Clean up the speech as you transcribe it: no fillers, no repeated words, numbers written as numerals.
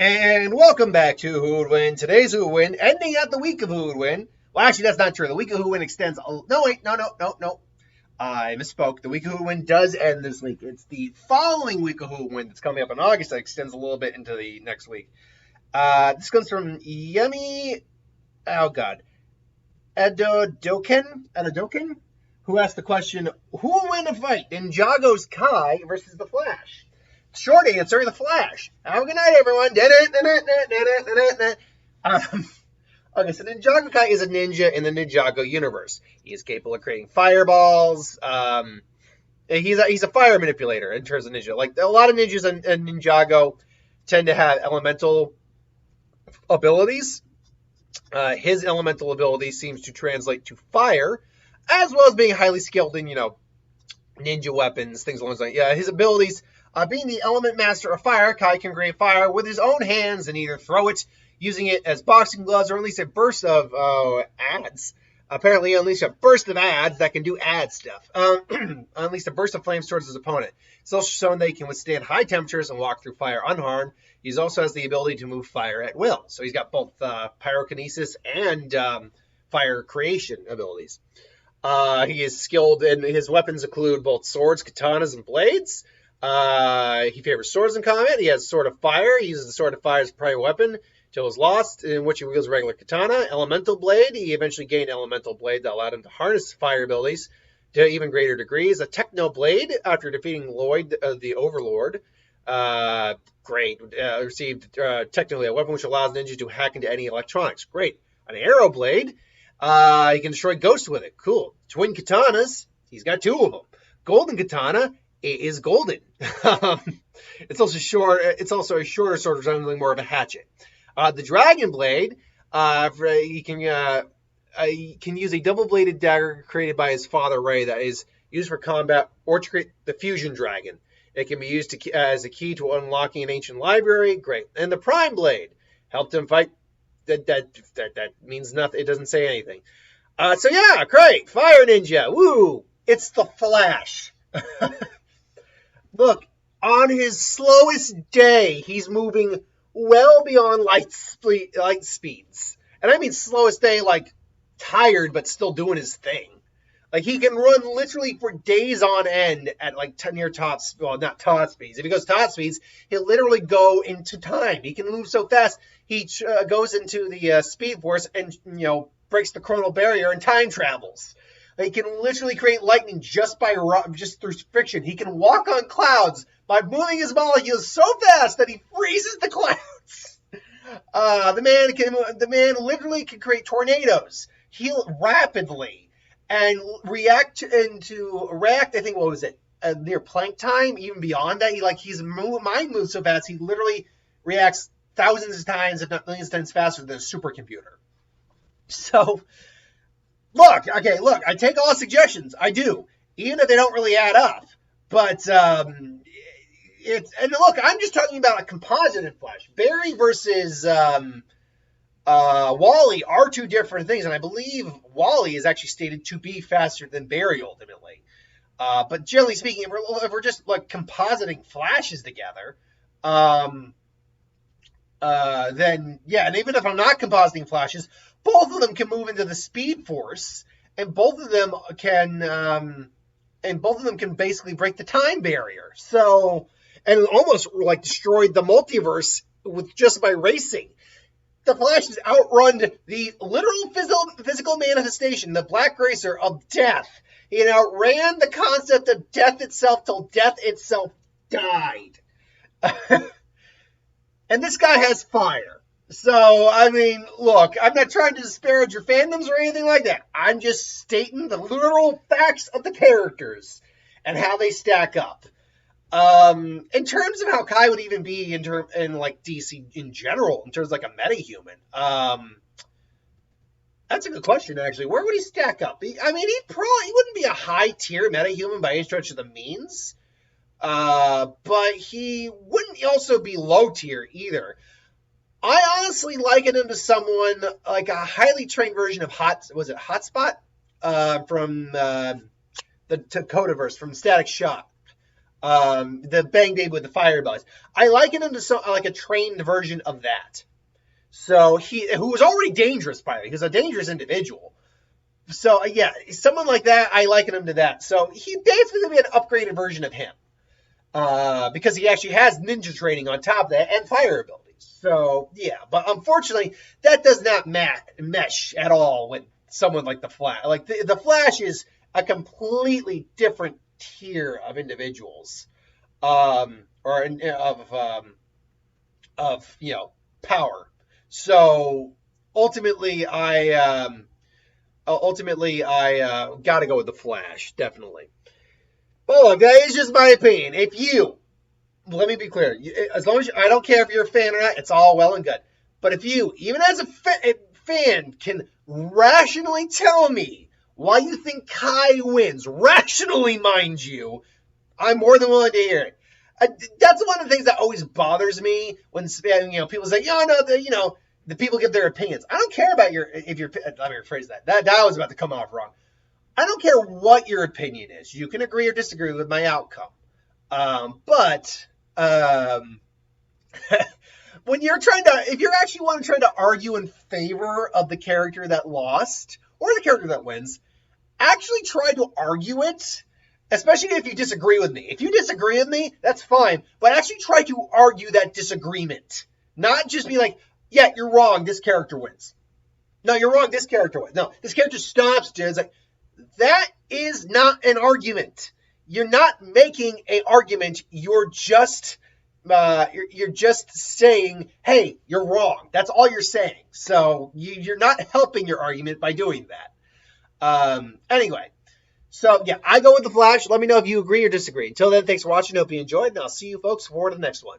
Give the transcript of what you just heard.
And welcome back to Who Would Win. Today's Who Would Win, ending at the week of Who Would Win. Well, actually, that's not true. The week of Who Would Win extends. No, wait, no. I misspoke. The week of Who Would Win does end this week. It's the following week of Who Would Win that's coming up in August that extends a little bit into the next week. This comes from Yummy. Oh God, Edodoken, who asked the question: Who will win a fight, Ninjago's Kai versus the Flash? Short answer, the Flash. Have a good night, everyone. Okay, so Ninjago Kai is a ninja in the Ninjago universe. He is capable of creating fireballs. He's a fire manipulator in terms of ninja. Like a lot of ninjas in Ninjago tend to have elemental abilities. His elemental ability seems to translate to fire, as well as being highly skilled in, ninja weapons, things along those lines. Yeah, his abilities. Being the element master of fire, Kai can create fire with his own hands and either throw it, using it as boxing gloves, or unleash a burst of ads. Apparently, unleash a burst of ads that can do ad stuff. Unleash a burst of flames towards his opponent. It's also shown that he can withstand high temperatures and walk through fire unharmed. He also has the ability to move fire at will. So he's got both pyrokinesis and fire creation abilities. He is skilled, and his weapons include both swords, katanas, and blades. He favors swords in combat. He has Sword of Fire. He uses the Sword of Fire as a primary weapon till it's lost, in which he wields a regular katana. Elemental Blade. He eventually gained Elemental Blade that allowed him to harness fire abilities to even greater degrees. A Techno Blade, after defeating Lloyd, the Overlord. Great. Received technically a weapon which allows ninjas to hack into any electronics. Great. An Arrow Blade. He can destroy ghosts with it. Cool. Twin Katanas. He's got two of them. Golden Katana. It is golden. It's also short. It's also a shorter sword, resembling more of a hatchet. The Dragon Blade, he can use a double-bladed dagger created by his father Ray that is used for combat or to create the Fusion Dragon. It can be used as a key to unlocking an ancient library. Great. And the Prime Blade helped him fight. That means nothing. It doesn't say anything. So yeah, great. Fire Ninja. Woo! It's the Flash. Look, on his slowest day, he's moving well beyond light speeds. And I mean slowest day, like tired, but still doing his thing. Like he can run literally for days on end at like near top, well, not top speeds. If he goes top speeds, he'll literally go into time. He can move so fast, he goes into the speed force and, breaks the chronal barrier and time travels. He can literally create lightning just through friction. He can walk on clouds by moving his molecules so fast that he freezes the clouds. The man literally can create tornadoes, heal rapidly, and react. I think near Planck time, even beyond that. His mind moves so fast he literally reacts thousands of times, if not millions of times faster than a supercomputer. So. Look, I take all suggestions. I do, even if they don't really add up. But I'm just talking about a composite in Flash. Barry versus Wally are two different things, and I believe Wally is actually stated to be faster than Barry ultimately. But generally speaking, if we're just like compositing Flashes together, then yeah, and even if I'm not compositing Flashes, both of them can move into the Speed Force, and both of them can basically break the time barrier. So, and almost like destroyed the multiverse with just by racing. The Flash has outrun the literal physical manifestation, the Black Racer of death. He outran the concept of death itself till death itself died. And this guy has fire. So, I mean, look, I'm not trying to disparage your fandoms or anything like that. I'm just stating the literal facts of the characters and how they stack up. In terms of how Kai would even be in DC in general, in terms of like a metahuman, that's a good question, actually. Where would he stack up? He wouldn't be a high-tier metahuman by any stretch of the means, but he wouldn't also be low-tier either. I honestly liken him to someone like a highly trained version of Hotspot from the Dakotaverse, from Static Shock. The Bang Baby with the fireballs. I liken him to like a trained version of that. So who was already dangerous by the way. He was a dangerous individual. So yeah, someone like that, I liken him to that. So he basically be an upgraded version of him. Because he actually has ninja training on top of that and fire abilities. So yeah, but unfortunately, that does not mesh at all with someone like the Flash. Like the Flash is a completely different tier of individuals, or of power. So ultimately I got to go with the Flash, definitely. Oh, that is just my opinion. If you let me be clear. As long as I don't care if you're a fan or not, it's all well and good. But if you, even as a fan, can rationally tell me why you think Kai wins, rationally, mind you, I'm more than willing to hear it. That's one of the things that always bothers me when people say, the people give their opinions. I don't care about if you're. Let me rephrase that. That was about to come off wrong. I don't care what your opinion is. You can agree or disagree with my outcome. But when if you're actually trying to argue in favor of the character that lost or the character that wins, actually try to argue it, especially if you disagree with me. If you disagree with me, that's fine, but actually try to argue that disagreement. Not just be like, yeah, you're wrong, this character wins. No, you're wrong, this character wins. No, this character stops, dude. It's like, that is not an argument. You're not making an argument. You're just saying, hey, you're wrong. That's all you're saying. So you're not helping your argument by doing that. Anyway, so yeah, I go with the Flash. Let me know if you agree or disagree. Until then, thanks for watching. Hope you enjoyed, and I'll see you folks for the next one.